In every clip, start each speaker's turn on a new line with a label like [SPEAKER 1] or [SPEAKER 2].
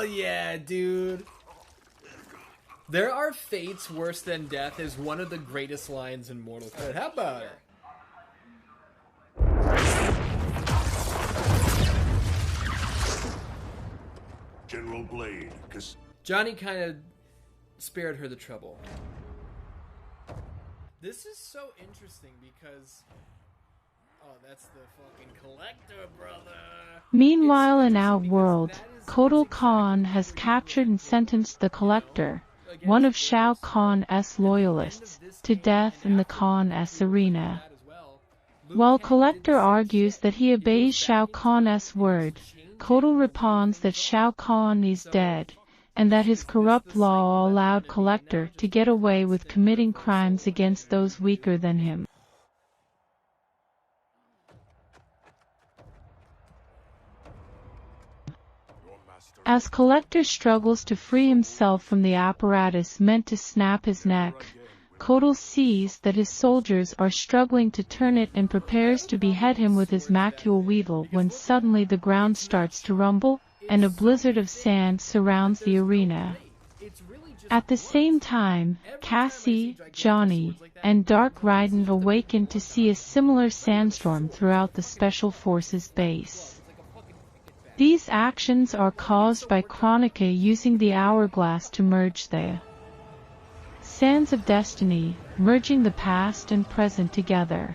[SPEAKER 1] Hell yeah, dude. There are fates worse than death is one of the greatest lines in Mortal Kombat. How about it?
[SPEAKER 2] General Blade, cause
[SPEAKER 1] Johnny kind of spared her the trouble. This is so interesting because... Oh, that's the fucking collector, brother!
[SPEAKER 3] Meanwhile, in our world, Kotal Khan has captured and sentenced the Collector, one of Shao Kahn's loyalists, to death in the Kahn's arena. While Collector argues that he obeys Shao Kahn's word, Kotal responds that Shao Kahn is dead, and that his corrupt law allowed Collector to get away with committing crimes against those weaker than him. As Collector struggles to free himself from the apparatus meant to snap his neck, Kotal sees that his soldiers are struggling to turn it and prepares to behead him with his macule weevil when suddenly the ground starts to rumble, and a blizzard of sand surrounds the arena. At the same time, Cassie, Johnny, and Dark Raiden awaken to see a similar sandstorm throughout the Special Forces base. These actions are caused by Kronika using the hourglass to merge the sands of destiny, merging the past and present together.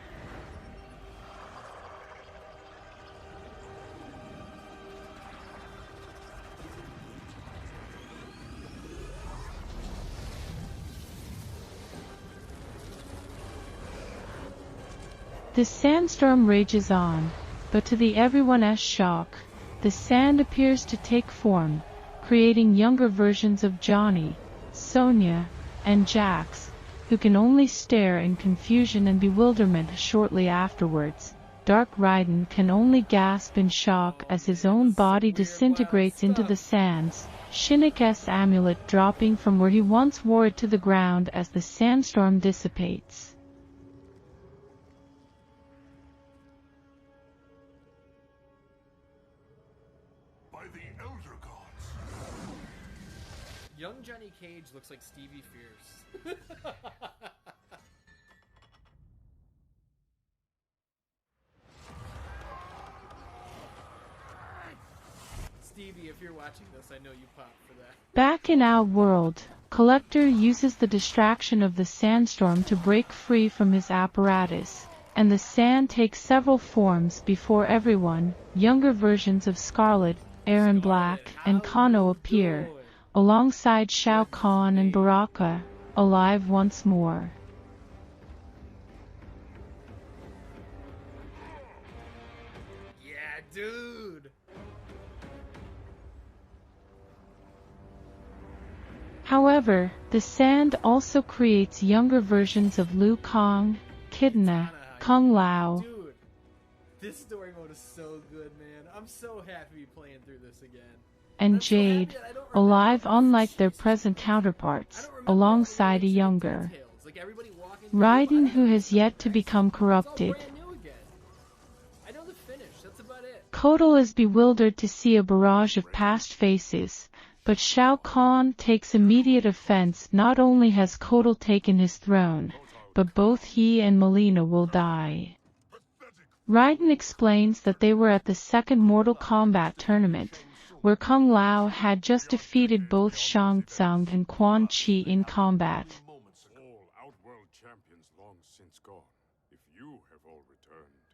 [SPEAKER 3] The sandstorm rages on, but to everyone's shock, the sand appears to take form, creating younger versions of Johnny, Sonya, and Jax, who can only stare in confusion and bewilderment. Shortly afterwards, Dark Raiden can only gasp in shock as his own body disintegrates into the sands, Shinnik's amulet dropping from where he once wore it to the ground as the sandstorm dissipates.
[SPEAKER 1] Young Johnny Cage looks like Stevie Fierce. Stevie, if you're watching this, I know you popped for that.
[SPEAKER 3] Back in our world, Collector uses the distraction of the sandstorm to break free from his apparatus, and the sand takes several forms before everyone. Younger versions of Scarlet, Aaron Black, and Kano appear, alongside Shao Kahn and Baraka, alive once more.
[SPEAKER 1] Yeah, dude!
[SPEAKER 3] However, the sand also creates younger versions of Liu Kang, Kitana, Kung Lao.
[SPEAKER 1] Dude, this story mode is so good, man. I'm so happy to be playing through this again.
[SPEAKER 3] And Jade, alive unlike their present counterparts, alongside a younger Raiden who has yet to become corrupted. Kotal is bewildered to see a barrage of past faces, but Shao Kahn takes immediate offense. Not only has Kotal taken his throne, but both he and Mileena will die. Raiden explains that they were at the second Mortal Kombat tournament, where Kung Lao had just defeated both Shang Tsung and Quan Chi in combat.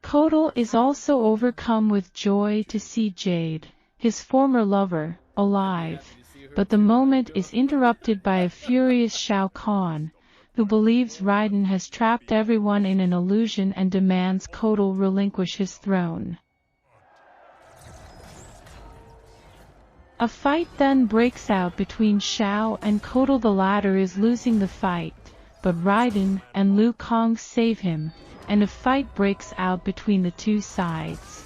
[SPEAKER 3] Kotal is also overcome with joy to see Jade, his former lover, alive, but the moment is interrupted by a furious Shao Kahn, who believes Raiden has trapped everyone in an illusion and demands Kotal relinquish his throne. A fight then breaks out between Shao and Kotal. The latter is losing the fight, but Raiden and Liu Kang save him, and a fight breaks out between the two sides.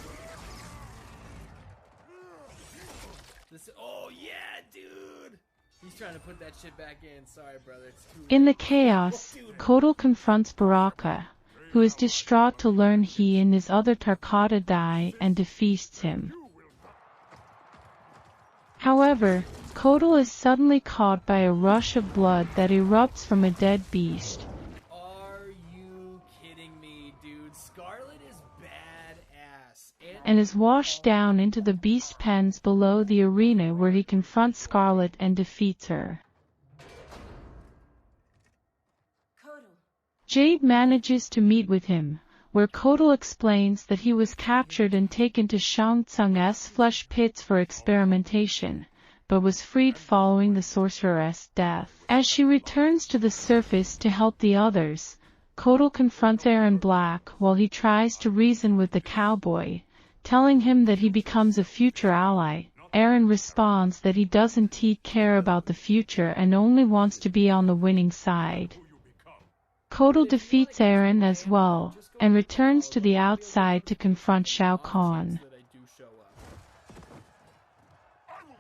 [SPEAKER 1] Oh yeah, dude! He's trying to put that shit back in. Sorry, brother. It's too
[SPEAKER 3] In the chaos, Kotal confronts Baraka, who is distraught to learn he and his other Tarkata die, and defeats him. However, Kotal is suddenly caught by a rush of blood that erupts from a dead beast.
[SPEAKER 1] Are you kidding me, dude? Scarlet is badass.
[SPEAKER 3] And is washed down into the beast pens below the arena, where he confronts Scarlet and defeats her. Jade manages to meet with him, where Kotal explains that he was captured and taken to Shang Tsung's flesh pits for experimentation, but was freed following the sorceress' death. As she returns to the surface to help the others, Kotal confronts Aaron Black while he tries to reason with the cowboy, telling him that he becomes a future ally. Aaron responds that he doesn't care about the future and only wants to be on the winning side. Kotal defeats Aaron as well, and returns to the outside to confront Shao Kahn.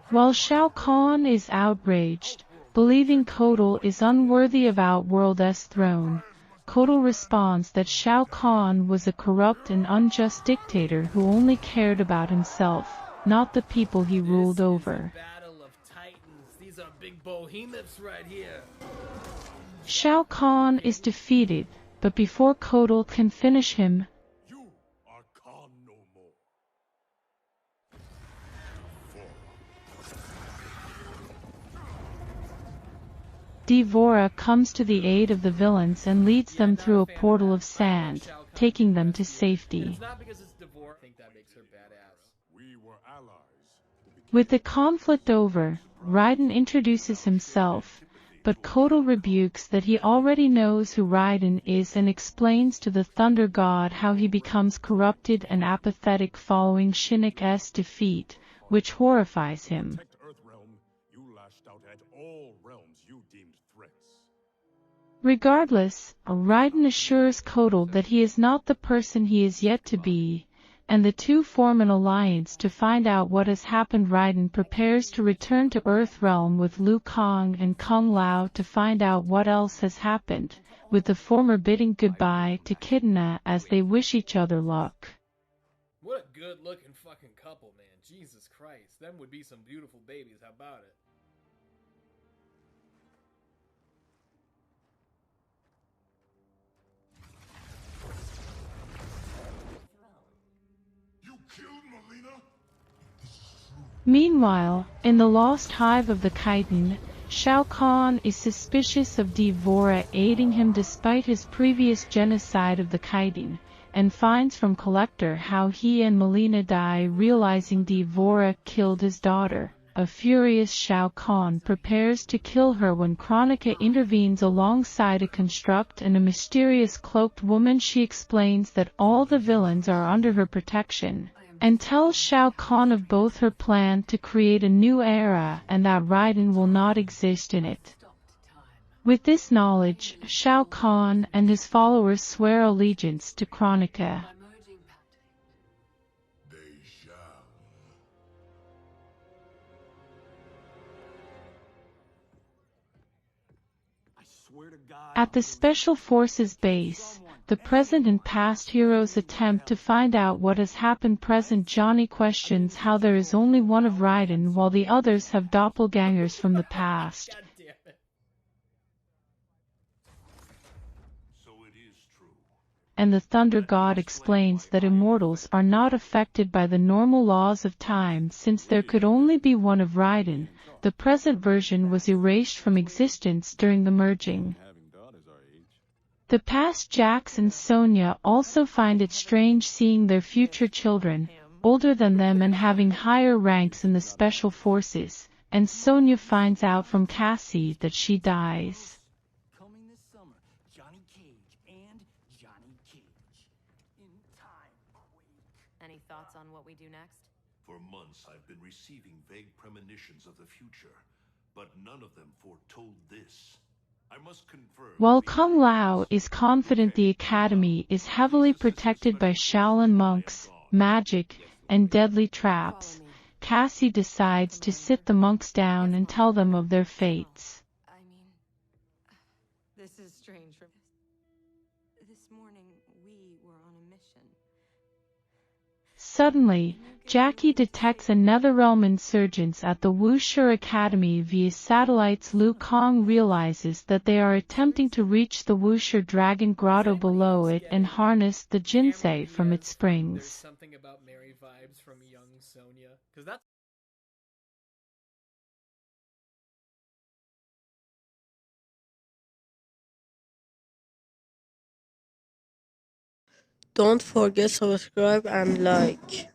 [SPEAKER 3] While Shao Kahn is outraged, believing Kotal is unworthy of Outworld's throne, Kotal responds that Shao Kahn was a corrupt and unjust dictator who only cared about himself, not the people he ruled over.
[SPEAKER 1] Battle of Titans. These are big behemoths right here.
[SPEAKER 3] Shao Kahn is defeated, but before Kotal can finish him,
[SPEAKER 2] you are Khan no more.
[SPEAKER 3] D'Vorah comes to the aid of the villains and leads them through a portal of sand, taking them to safety.
[SPEAKER 1] It's not because it's D'Vorah. I think that makes her badass.
[SPEAKER 2] We were allies.
[SPEAKER 3] With the conflict over, Raiden introduces himself, but Kotal rebukes that he already knows who Raiden is and explains to the Thunder God how he becomes corrupted and apathetic following Shinnok's defeat, which horrifies him.
[SPEAKER 2] Protect Earthrealm, you lashed out at all realms you deemed threats.
[SPEAKER 3] Regardless, Raiden assures Kotal that he is not the person he is yet to be, and the two form an alliance to find out what has happened. Raiden prepares to return to Earthrealm with Liu Kang and Kung Lao to find out what else has happened, with the former bidding goodbye to Kitana as they wish each other luck.
[SPEAKER 1] What a good-looking fucking couple, man. Jesus Christ. Them would be some beautiful babies. How about it?
[SPEAKER 2] You killed Melina?
[SPEAKER 3] Meanwhile, in the lost hive of the Khitan, Shao Kahn is suspicious of D'Vorah aiding him despite his previous genocide of the Khitan, and finds from Collector how he and Melina die, realizing D'Vorah killed his daughter. A furious Shao Kahn prepares to kill her when Kronika intervenes alongside a construct and a mysterious cloaked woman. She explains that all the villains are under her protection, and tells Shao Kahn of both her plan to create a new era and that Raiden will not exist in it. With this knowledge, Shao Kahn and his followers swear allegiance to Kronika.
[SPEAKER 2] They shall.
[SPEAKER 4] I swear to God.
[SPEAKER 3] At the Special Forces base, the present and past heroes attempt to find out what has happened. Present Johnny questions how there is only one of Raiden while the others have doppelgangers from the past.
[SPEAKER 1] God damn it.
[SPEAKER 2] So it is true.
[SPEAKER 3] And the Thunder God explains that immortals are not affected by the normal laws of time since there could only be one of Raiden. The present version was erased from existence during the merging. The past Jax and Sonya also find it strange seeing their future children, older than them and having higher ranks in the Special Forces, and Sonya finds out from Cassie that she dies.
[SPEAKER 4] Coming this summer, Johnny Cage and Johnny Cage. In time, Quake.
[SPEAKER 5] Any thoughts on what we do next?
[SPEAKER 2] For months I've been receiving vague premonitions of the future, but none of them foretold this. I must confirm.
[SPEAKER 3] While Kung Lao is confident the academy is heavily protected by Shaolin monks, magic, and deadly traps, Cassie decides to sit the monks down and tell them of their fates.
[SPEAKER 5] I mean, this is strange. This morning, we were on a mission.
[SPEAKER 3] Suddenly, Jackie detects a Netherrealm insurgents at the Wuxia Academy via satellites. Liu Kang realizes that they are attempting to reach the Wuxia Dragon Grotto below it and harness the Jinsei from its
[SPEAKER 1] There's
[SPEAKER 3] springs.
[SPEAKER 1] something about Mary vibes from young Sonya. Because that's
[SPEAKER 6] Don't forget subscribe and like.